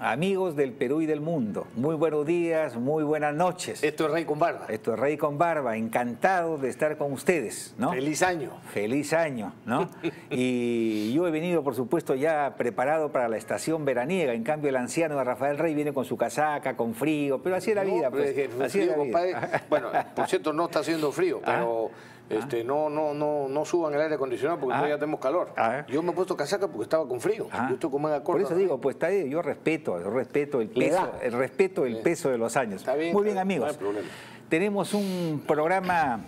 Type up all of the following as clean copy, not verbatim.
Amigos del Perú y del mundo, muy buenos días, muy buenas noches. Esto es Rey con Barba. Esto es Rey con Barba, encantado de estar con ustedes, ¿no? Feliz año. Feliz año, ¿no? Y yo he venido, por supuesto, ya preparado para la estación veraniega. En cambio, el anciano de Rafael Rey viene con su casaca, con frío, pero así es la vida, pues. Así es la vida. Bueno, por cierto, no está haciendo frío, pero no suban el aire acondicionado porque todavía tenemos calor. Yo me he puesto casaca porque estaba con frío. Yo estoy con manga corta. Por eso digo, pues está bien, yo respeto el peso, el peso de los años. Está bien, muy bien, amigos. No hay problema. Tenemos un programa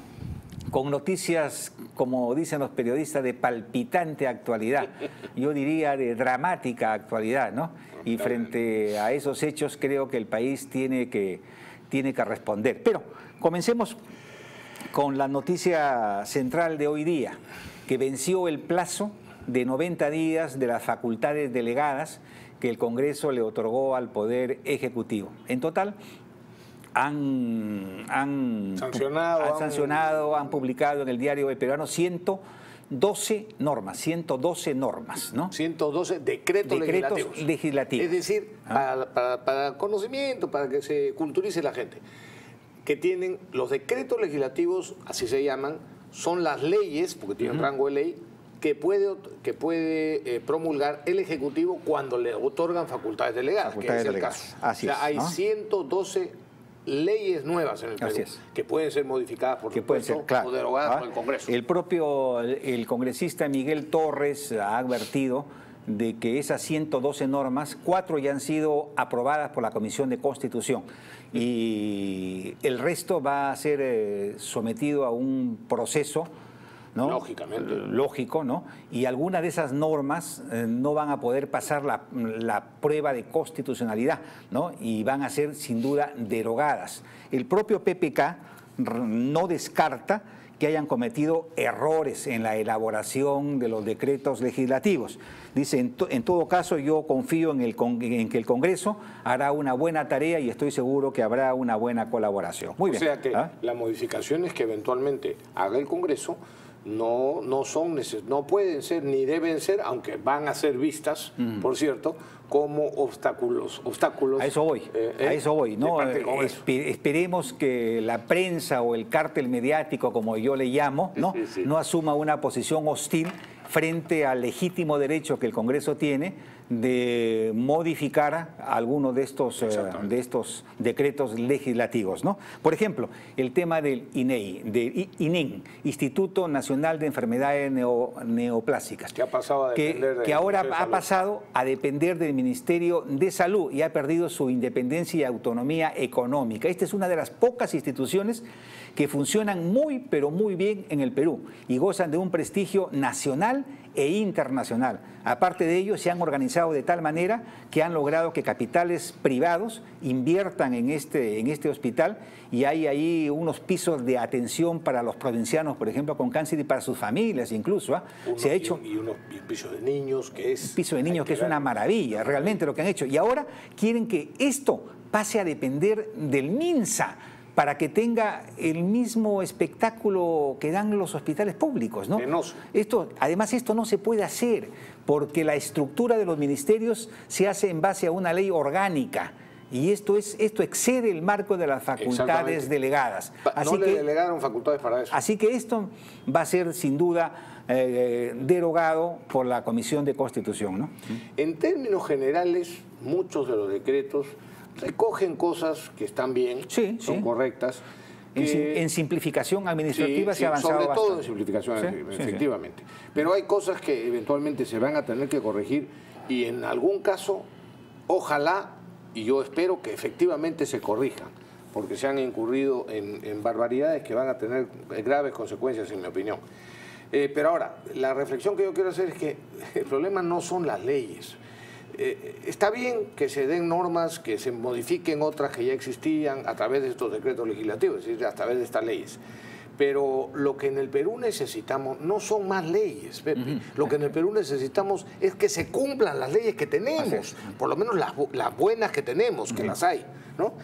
con noticias, como dicen los periodistas, de palpitante actualidad. Yo diría de dramática actualidad, ¿no? Y frente a esos hechos creo que el país tiene que responder. Pero comencemos con la noticia central de hoy día, que venció el plazo de 90 días de las facultades delegadas que el Congreso le otorgó al Poder Ejecutivo. En total, han sancionado, han publicado en el Diario El Peruano 112 normas, ¿no? 112 decretos legislativos. Es decir, para conocimiento, para que se culturice la gente, que tienen los decretos legislativos, así se llaman, son las leyes, porque tienen rango de ley, que puede promulgar el Ejecutivo cuando le otorgan facultades delegadas, que es el caso. Así o sea, hay 112 leyes nuevas en el Perú, que pueden ser modificadas, por supuesto, o derogadas por el Congreso. El congresista Miguel Torres ha advertido de que esas 112 normas, 4 ya han sido aprobadas por la Comisión de Constitución y el resto va a ser sometido a un proceso, ¿no? Lógicamente. Lógico, ¿no? Y algunas de esas normas no van a poder pasar la prueba de constitucionalidad, ¿no? Y van a ser sin duda derogadas. El propio PPK no descarta que hayan cometido errores en la elaboración de los decretos legislativos. Dice, en todo caso, yo confío en que el Congreso hará una buena tarea y estoy seguro que habrá una buena colaboración. Muy bien. O sea que las modificaciones que eventualmente haga el Congreso no pueden ser ni deben ser, aunque van a ser vistas, por cierto, como obstáculos. A eso voy, ¿no? Esperemos que la prensa o el cártel mediático, como yo le llamo, ¿no? No asuma una posición hostil frente al legítimo derecho que el Congreso tiene de modificar algunos de estos decretos legislativos, ¿no? Por ejemplo, el tema del INEN, Instituto Nacional de Enfermedades Neoplásicas, que ha pasado a depender que ahora ha pasado a depender del Ministerio de Salud y ha perdido su independencia y autonomía económica. Esta es una de las pocas instituciones que funcionan muy, pero muy bien en el Perú y gozan de un prestigio nacional e internacional. Aparte de ello, se han organizado de tal manera que han logrado que capitales privados inviertan en este hospital y hay ahí unos pisos de atención para los provincianos, por ejemplo, con cáncer y para sus familias incluso. Se ha hecho unos pisos de niños que es... Piso de niños que es una maravilla, realmente lo que han hecho. Y ahora quieren que esto pase a depender del MINSA, para que tenga el mismo espectáculo que dan los hospitales públicos, ¿no? Además, esto no se puede hacer porque la estructura de los ministerios se hace en base a una ley orgánica y esto excede el marco de las facultades delegadas. No le delegaron facultades para eso. Así que esto va a ser sin duda derogado por la Comisión de Constitución, ¿no? En términos generales, muchos de los decretos recogen cosas que están bien, son correctas. En simplificación administrativa se ha avanzado sobre bastante. todo en simplificación, efectivamente. Pero hay cosas que eventualmente se van a tener que corregir y en algún caso, ojalá, y yo espero que efectivamente se corrijan, porque se han incurrido en barbaridades que van a tener graves consecuencias, en mi opinión. Pero ahora, la reflexión que yo quiero hacer es que el problema no son las leyes. Está bien que se den normas, que se modifiquen otras que ya existían a través de estos decretos legislativos, es decir, a través de estas leyes. Pero lo que en el Perú necesitamos no son más leyes, Pepe. Lo que en el Perú necesitamos es que se cumplan las leyes que tenemos, por lo menos las buenas que tenemos, que las hay, ¿no?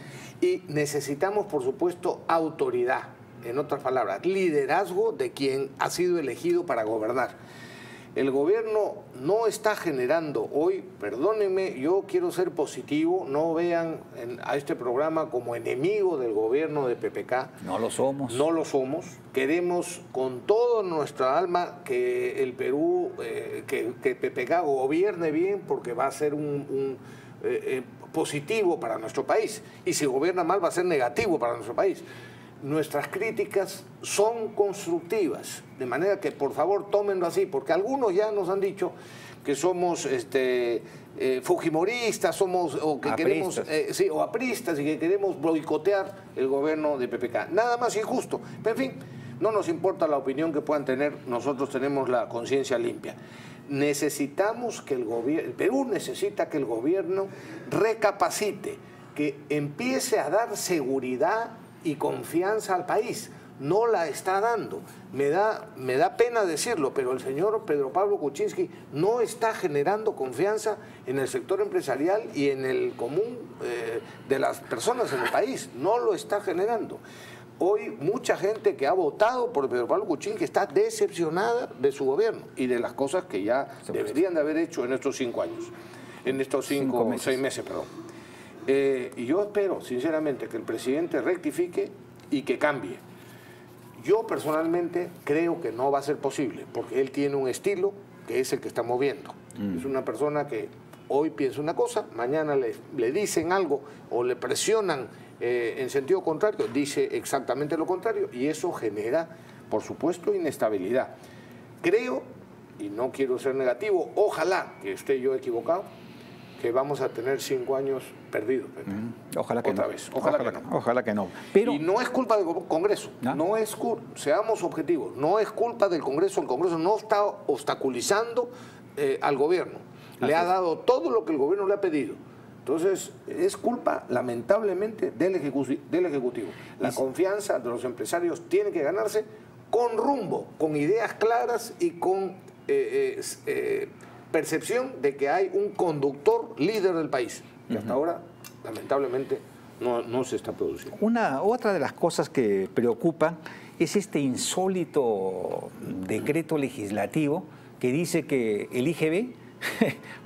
Y necesitamos, por supuesto, autoridad, en otras palabras, liderazgo de quien ha sido elegido para gobernar. El gobierno no está generando hoy, perdónenme, yo quiero ser positivo, no vean a este programa como enemigo del gobierno de PPK. No lo somos. No lo somos. Queremos con toda nuestra alma que el Perú, que PPK gobierne bien, porque va a ser un positivo para nuestro país. Y si gobierna mal va a ser negativo para nuestro país. Nuestras críticas son constructivas, de manera que por favor tómenlo así, porque algunos ya nos han dicho que somos fujimoristas, o que queremos, o apristas, y que queremos boicotear el gobierno de PPK. Nada más injusto. Pero en fin, no nos importa la opinión que puedan tener, nosotros tenemos la conciencia limpia. Necesitamos que el Perú necesita que el gobierno recapacite, que empiece a dar seguridad y confianza al país. No la está dando. Me da pena decirlo, pero el señor Pedro Pablo Kuczynski no está generando confianza en el sector empresarial y en el común de las personas en el país. No lo está generando. Hoy mucha gente que ha votado por Pedro Pablo Kuczynski está decepcionada de su gobierno y de las cosas que ya deberían de haber hecho en estos 5 años, en estos 6 meses, perdón. Y yo espero, sinceramente, que el presidente rectifique y que cambie. Yo personalmente creo que no va a ser posible, porque él tiene un estilo que es el que estamos viendo. Es una persona que hoy piensa una cosa, mañana le dicen algo o le presionan en sentido contrario, dice exactamente lo contrario, y eso genera, por supuesto, inestabilidad. Creo, y no quiero ser negativo, ojalá que esté yo equivocado, que vamos a tener 5 años perdidos. Ojalá que otra no. vez. Ojalá que no. Pero, y no es culpa del Congreso. No es seamos objetivos. No es culpa del Congreso. El Congreso no está obstaculizando al gobierno. Le ha dado todo lo que el gobierno le ha pedido. Entonces, es culpa, lamentablemente, del Ejecutivo. La confianza de los empresarios tiene que ganarse con rumbo, con ideas claras y con percepción de que hay un conductor líder del país, que hasta ahora, lamentablemente, no se está produciendo. Otra de las cosas que preocupan es este insólito decreto legislativo que dice que el IGB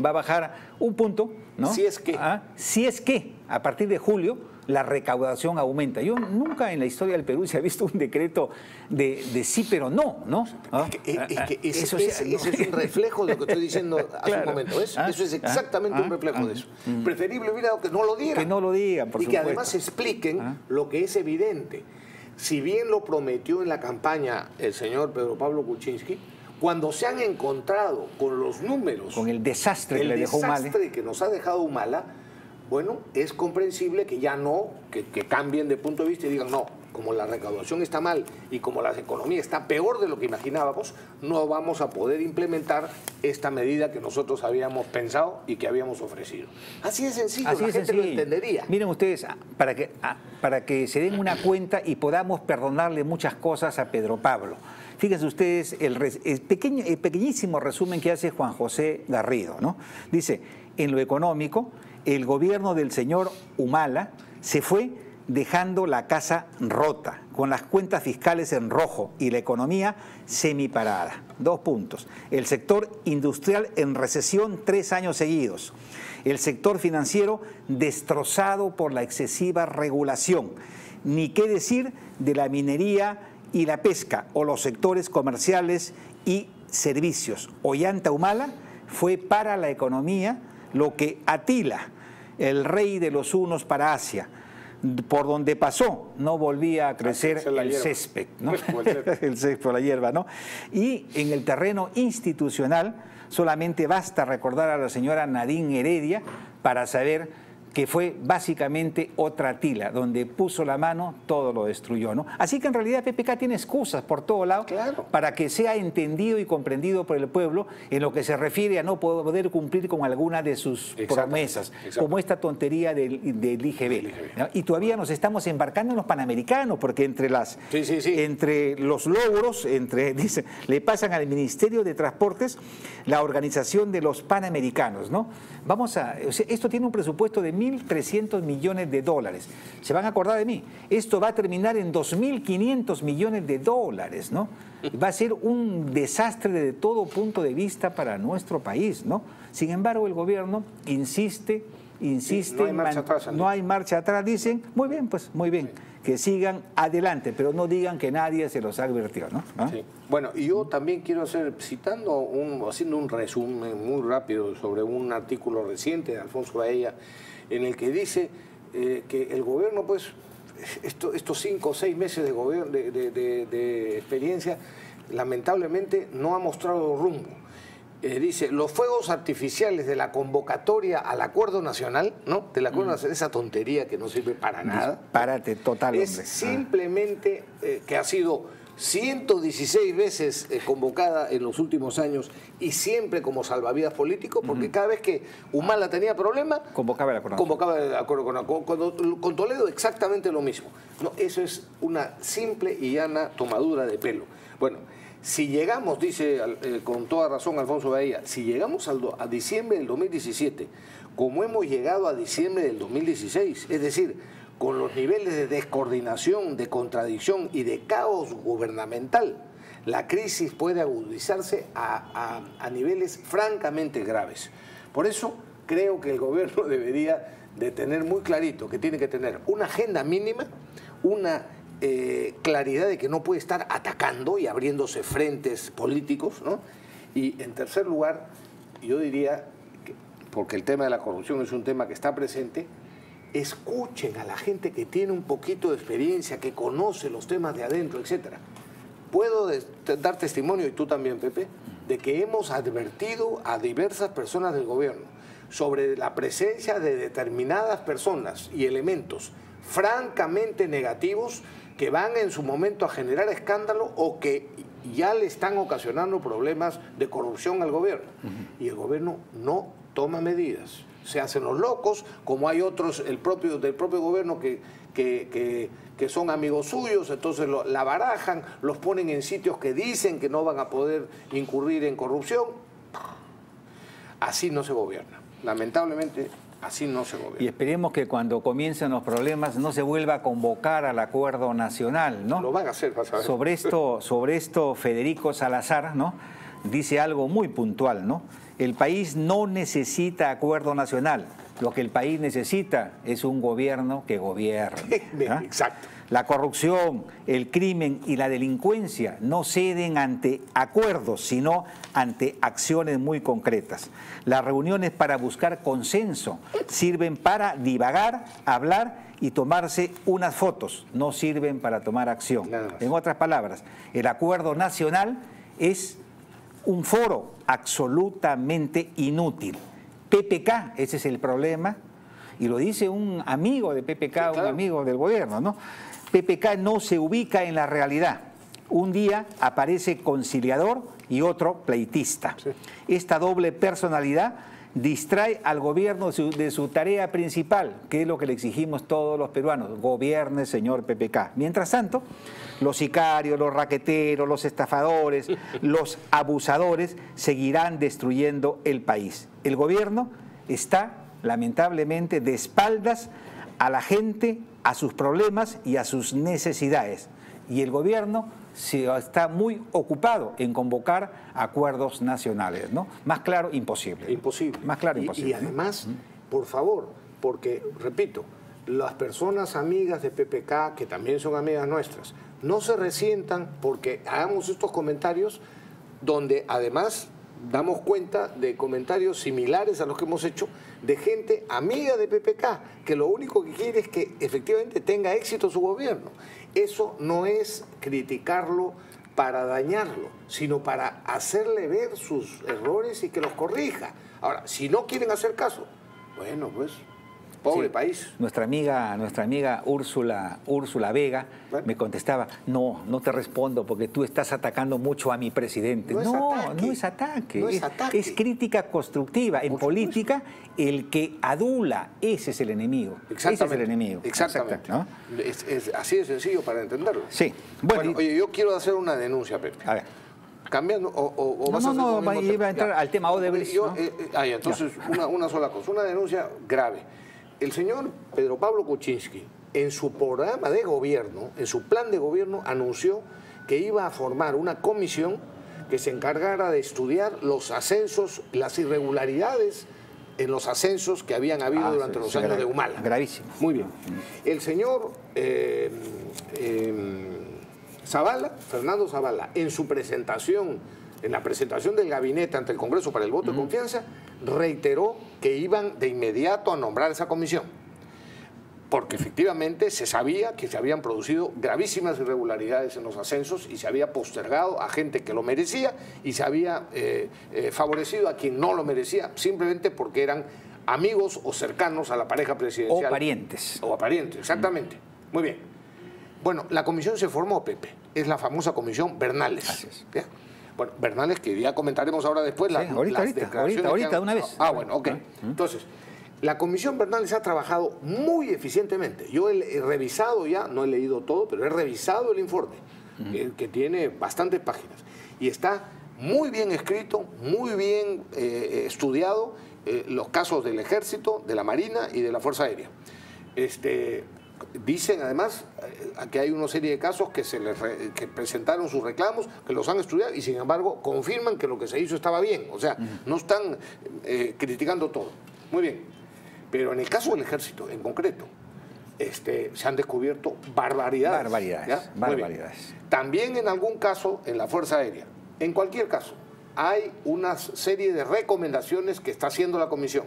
va a bajar 1 punto, ¿no? Si es que a partir de julio la recaudación aumenta. Yo nunca en la historia del Perú se ha visto un decreto de sí pero no, ¿no? Eso es un reflejo de lo que estoy diciendo hace un momento. Eso es exactamente un reflejo de eso. Preferible hubiera dado que no lo dieran. Que no lo digan, por supuesto. Y que además supuesto. expliquen lo que es evidente. Si bien lo prometió en la campaña el señor Pedro Pablo Kuczynski, cuando se han encontrado con los números, con el desastre que le dejó Humala, el desastre que nos ha dejado Humala, bueno, es comprensible que ya no, que cambien de punto de vista y digan, no, como la recaudación está mal y como la economía está peor de lo que imaginábamos, no vamos a poder implementar esta medida que nosotros habíamos pensado y que habíamos ofrecido. Así de sencillo, la gente lo entendería. Miren ustedes, para que se den una cuenta y podamos perdonarle muchas cosas a Pedro Pablo. Fíjense ustedes el pequeñísimo resumen que hace Juan José Garrido, ¿no? Dice, en lo económico, el gobierno del señor Humala se fue dejando la casa rota, con las cuentas fiscales en rojo y la economía semiparada. 2 puntos. El sector industrial en recesión 3 años seguidos. El sector financiero destrozado por la excesiva regulación. Ni qué decir de la minería y la pesca o los sectores comerciales y servicios. Ollanta Humala fue para la economía lo que Atila, el rey de los hunos para Asia, por donde pasó no volvía a crecer el césped, ¿no? El césped, la hierba, ¿no? Y en el terreno institucional solamente basta recordar a la señora Nadine Heredia para saber que fue básicamente otra Atila, donde puso la mano, todo lo destruyó, ¿no? Así que en realidad PPK tiene excusas por todo lado para que sea entendido y comprendido por el pueblo en lo que se refiere a no poder cumplir con alguna de sus promesas, como esta tontería del IGB. ¿No? Y todavía nos estamos embarcando en los panamericanos, porque entre los logros, dice, le pasan al Ministerio de Transportes la organización de los panamericanos, ¿no? Esto tiene un presupuesto de 7.300 millones de dólares. Se van a acordar de mí. Esto va a terminar en 2.500 millones de dólares, ¿no? Va a ser un desastre desde todo punto de vista para nuestro país, ¿no? Sin embargo, el gobierno insiste, no hay marcha atrás, no hay marcha atrás, dicen, muy bien, pues muy bien, que sigan adelante, pero no digan que nadie se los advirtió, ¿no? ¿Ah? Sí. Bueno, y yo también quiero hacer, haciendo un resumen muy rápido sobre un artículo reciente de Alfonso Baella, en el que dice que el gobierno, pues, estos 5 o 6 meses de gobierno, de experiencia, lamentablemente no ha mostrado rumbo. Dice, los fuegos artificiales de la convocatoria al acuerdo nacional, ¿no? Del acuerdo nacional, esa tontería que no sirve para nada. Párate, total, es hombre. simplemente que ha sido 116 veces convocada en los últimos años y siempre como salvavidas político, porque cada vez que Humala tenía problemas, convocaba el acuerdo con Toledo exactamente lo mismo. No, eso es una simple y llana tomadura de pelo. Bueno, si llegamos, dice con toda razón Alfonso Baella, si llegamos a diciembre del 2017, como hemos llegado a diciembre del 2016, es decir, con los niveles de descoordinación, de contradicción y de caos gubernamental, la crisis puede agudizarse a niveles francamente graves. Por eso creo que el gobierno debería de tener muy clarito que tiene que tener una agenda mínima, una claridad de que no puede estar atacando y abriéndose frentes políticos, ¿no? Y en tercer lugar, yo diría, porque el tema de la corrupción es un tema que está presente, escuchen a la gente que tiene un poquito de experiencia, que conoce los temas de adentro, etc. Puedo dar testimonio, y tú también, Pepe, de que hemos advertido a diversas personas del gobierno sobre la presencia de determinadas personas y elementos francamente negativos que van en su momento a generar escándalo o que ya le están ocasionando problemas de corrupción al gobierno. Y el gobierno no toma medidas. Se hacen los locos, como hay otros del propio gobierno que son amigos suyos, entonces la barajan, los ponen en sitios que dicen que no van a poder incurrir en corrupción. Así no se gobierna. Lamentablemente, así no se gobierna. Y esperemos que cuando comiencen los problemas no se vuelva a convocar al acuerdo nacional, ¿no? Lo van a hacer, vas a ver. Sobre esto, Federico Salazar, ¿no?, dice algo muy puntual, ¿no? El país no necesita acuerdo nacional. Lo que el país necesita es un gobierno que gobierne. ¿Ah? Exacto. La corrupción, el crimen y la delincuencia no ceden ante acuerdos, sino ante acciones muy concretas. Las reuniones para buscar consenso sirven para divagar, hablar y tomarse unas fotos, no sirven para tomar acción. En otras palabras, el acuerdo nacional es un foro absolutamente inútil. PPK, ese es el problema, y lo dice un amigo de PPK, sí, claro, un amigo del gobierno, ¿no? PPK no se ubica en la realidad. Un día aparece conciliador y otro pleitista. Sí. Esta doble personalidad distrae al gobierno de su tarea principal, que es lo que le exigimos todos los peruanos: gobierne, señor PPK. Mientras tanto, los sicarios, los raqueteros, los estafadores, los abusadores seguirán destruyendo el país. El gobierno está, lamentablemente, de espaldas a la gente, a sus problemas y a sus necesidades. Y el gobierno está muy ocupado en convocar acuerdos nacionales, ¿no? Más claro, imposible. Imposible. Más claro, imposible. Y además, por favor, porque, repito, las personas amigas de PPK, que también son amigas nuestras, no se resientan porque hagamos estos comentarios donde además damos cuenta de comentarios similares a los que hemos hecho de gente amiga de PPK, que lo único que quiere es que efectivamente tenga éxito su gobierno. Eso no es criticarlo para dañarlo, sino para hacerle ver sus errores y que los corrija. Ahora, si no quieren hacer caso, bueno, pues, pobre sí, país. Nuestra amiga Úrsula Vega, ¿bueno?, me contestaba: no te respondo porque tú estás atacando mucho a mi presidente. No es ataque. Es crítica constructiva. En política, el que adula, ese es el enemigo. Ese es el enemigo. Exactamente. ¿No? Es así de sencillo para entenderlo. Sí. Bueno, oye, yo quiero hacer una denuncia, Pepe. A ver. Cambiando, iba a entrar al tema Odebrecht. Entonces, una sola cosa, una denuncia grave. el señor Pedro Pablo Kuczynski, en su programa de gobierno, en su plan de gobierno, anunció que iba a formar una comisión que se encargara de estudiar los ascensos, las irregularidades en los ascensos que habían habido durante los años de Humala. Gravísimo. Muy bien. El señor Zavala, Fernando Zavala, en su presentación, en la presentación del gabinete ante el Congreso para el voto de confianza, reiteró que iban de inmediato a nombrar esa comisión, porque efectivamente se sabía que se habían producido gravísimas irregularidades en los ascensos y se había postergado a gente que lo merecía y se había favorecido a quien no lo merecía, simplemente porque eran amigos o cercanos a la pareja presidencial. O parientes. O a parientes, exactamente. Muy bien. Bueno, la comisión se formó, Pepe. Es la famosa comisión Bernales. Así es. ¿Ya? Bueno, Bernales, que ya comentaremos ahora después. Sí, ahorita, de una vez. Ah, bueno, ok. Entonces, la comisión Bernales ha trabajado muy eficientemente. Yo he revisado ya, no he leído todo, pero he revisado el informe, que tiene bastantes páginas. Y está muy bien escrito, muy bien estudiado los casos del Ejército, de la Marina y de la Fuerza Aérea. Dicen además que hay una serie de casos que que presentaron sus reclamos, que los han estudiado y sin embargo confirman que lo que se hizo estaba bien. O sea, no están criticando todo. Muy bien. Pero en el caso del Ejército en concreto, se han descubierto barbaridades. Barbaridades. También en algún caso en la Fuerza Aérea. En cualquier caso, hay una serie de recomendaciones que está haciendo la comisión.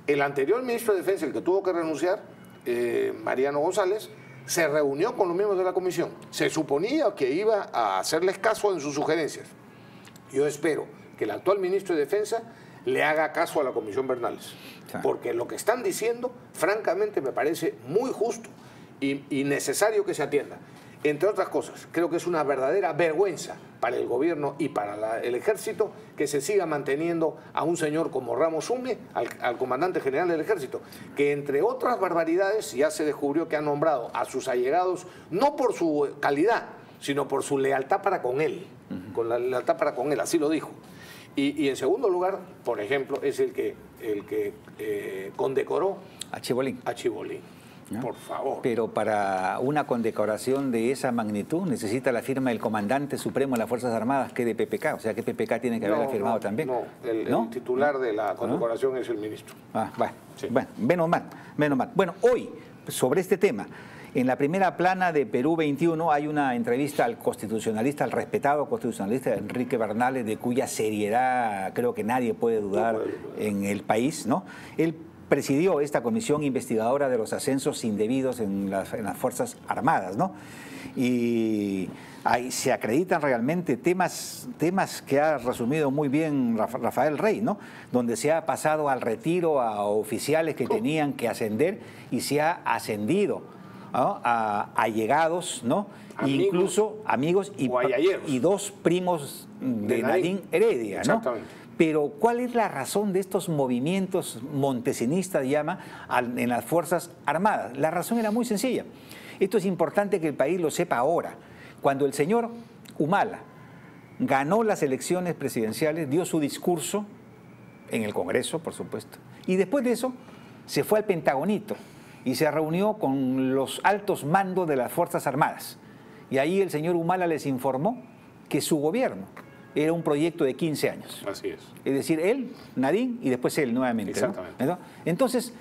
El anterior ministro de Defensa, el que tuvo que renunciar, Mariano González, se reunió con los miembros de la comisión. Se suponía que iba a hacerles caso en sus sugerencias. Yo espero que el actual ministro de Defensa le haga caso a la comisión Bernales, porque lo que están diciendo, francamente, me parece muy justo y necesario que se atienda. Entre otras cosas, creo que es una verdadera vergüenza para el gobierno y para el Ejército que se siga manteniendo a un señor como Ramos Ume, al comandante general del Ejército, que entre otras barbaridades ya se descubrió que ha nombrado a sus allegados no por su calidad, sino por su lealtad para con él, con la lealtad para con él, así lo dijo. Y en segundo lugar, por ejemplo, es el que condecoró a Chibolín. ¿No? Por favor. Pero para una condecoración de esa magnitud necesita la firma del comandante supremo de las Fuerzas Armadas, que es de PPK. O sea que PPK tiene que haberla firmado también. No, el titular de la condecoración es el ministro. Bueno, menos mal. Bueno, hoy, sobre este tema, en la primera plana de Perú 21 hay una entrevista al constitucionalista, al respetado constitucionalista Enrique Bernales, de cuya seriedad creo que nadie puede dudar en el país, ¿no? Él presidió esta comisión investigadora de los ascensos indebidos en las Fuerzas Armadas, ¿no? Y ahí se acreditan realmente temas que ha resumido muy bien Rafael Rey, ¿no? Donde se ha pasado al retiro a oficiales que tenían que ascender y se ha ascendido, ¿no? A allegados, ¿no? Amigos, incluso amigos y dos primos de Nadine Heredia, ¿no? Exactamente. Pero ¿cuál es la razón de estos movimientos montesinistas, llama, en las Fuerzas Armadas? La razón era muy sencilla. Esto es importante que el país lo sepa ahora. Cuando el señor Humala ganó las elecciones presidenciales, dio su discurso en el Congreso, por supuesto, y después de eso se fue al Pentagonito y se reunió con los altos mandos de las Fuerzas Armadas. Y ahí el señor Humala les informó que su gobierno era un proyecto de 15 años. Así es. Es decir, él, Nadine, y después él nuevamente. Exactamente. ¿no? Entonces,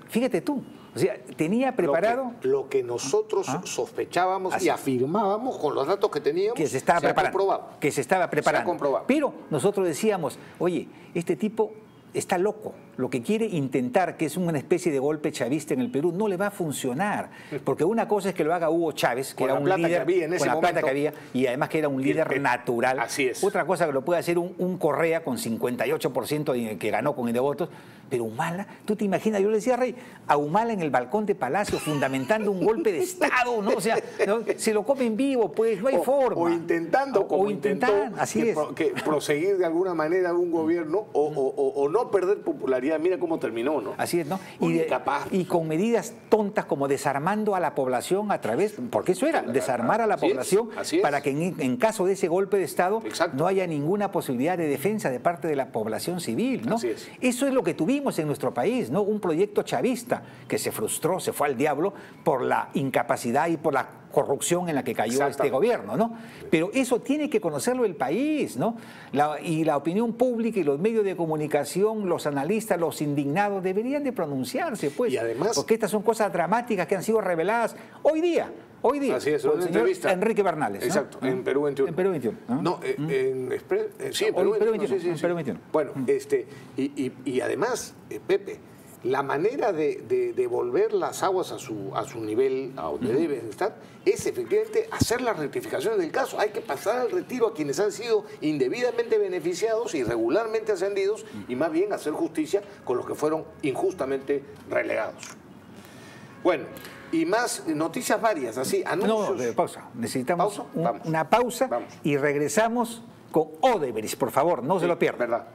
fíjate tú, o sea, tenía preparado... Lo que nosotros sospechábamos y afirmábamos con los datos que teníamos, que se estaba preparando, comprobado. Que se estaba preparando. Se ha comprobado. Pero nosotros decíamos, oye, este tipo está loco. Lo que quiere intentar, que es una especie de golpe chavista en el Perú, no le va a funcionar. Porque una cosa es que lo haga Hugo Chávez, que era un líder con la plata que había, y además que era un líder natural. Así es. Otra cosa que lo puede hacer un Correa con 58% que ganó con el de votos. Pero Humala, tú te imaginas, yo le decía a Rey, a Humala en el balcón de Palacio fundamentando un golpe de Estado, ¿no? O sea, ¿no? Se lo comen vivo, pues no hay forma. O intentando, como intentó, así es. Que proseguir de alguna manera un gobierno o no perder popularidad. Mira cómo terminó, ¿no? Así es, ¿no? Incapaz. Y con medidas tontas como desarmando a la población a través, porque eso era, desarmar a la población para que en caso de ese golpe de Estado no haya ninguna posibilidad de defensa de parte de la población civil, ¿no? Así es. Eso es lo que tuvimos vimos en nuestro país, ¿no? Un proyecto chavista que se frustró, se fue al diablo por la incapacidad y por la corrupción en la que cayó este gobierno, ¿no? Pero eso tiene que conocerlo el país, ¿no? Y la opinión pública y los medios de comunicación, los analistas, los indignados deberían de pronunciarse, pues. Y además, porque estas son cosas dramáticas que han sido reveladas hoy día. Así es, por el señor entrevista. Enrique Bernales. Exacto, ¿no? En Perú 21. En Perú 21. ¿no? No, sí, en Perú 21. Sí. Perú 21. Bueno, y además, Pepe, la manera de volver las aguas a su nivel, a donde deben estar, es efectivamente hacer las rectificaciones del caso. Hay que pasar al retiro a quienes han sido indebidamente beneficiados, irregularmente ascendidos, y más bien hacer justicia con los que fueron injustamente relegados. Bueno, y más noticias varias, así, anuncios. No, pausa. Necesitamos ¿Pausa? una pausa. Vamos. Y regresamos con Odebrecht, por favor, no se lo pierdan. ¿Verdad?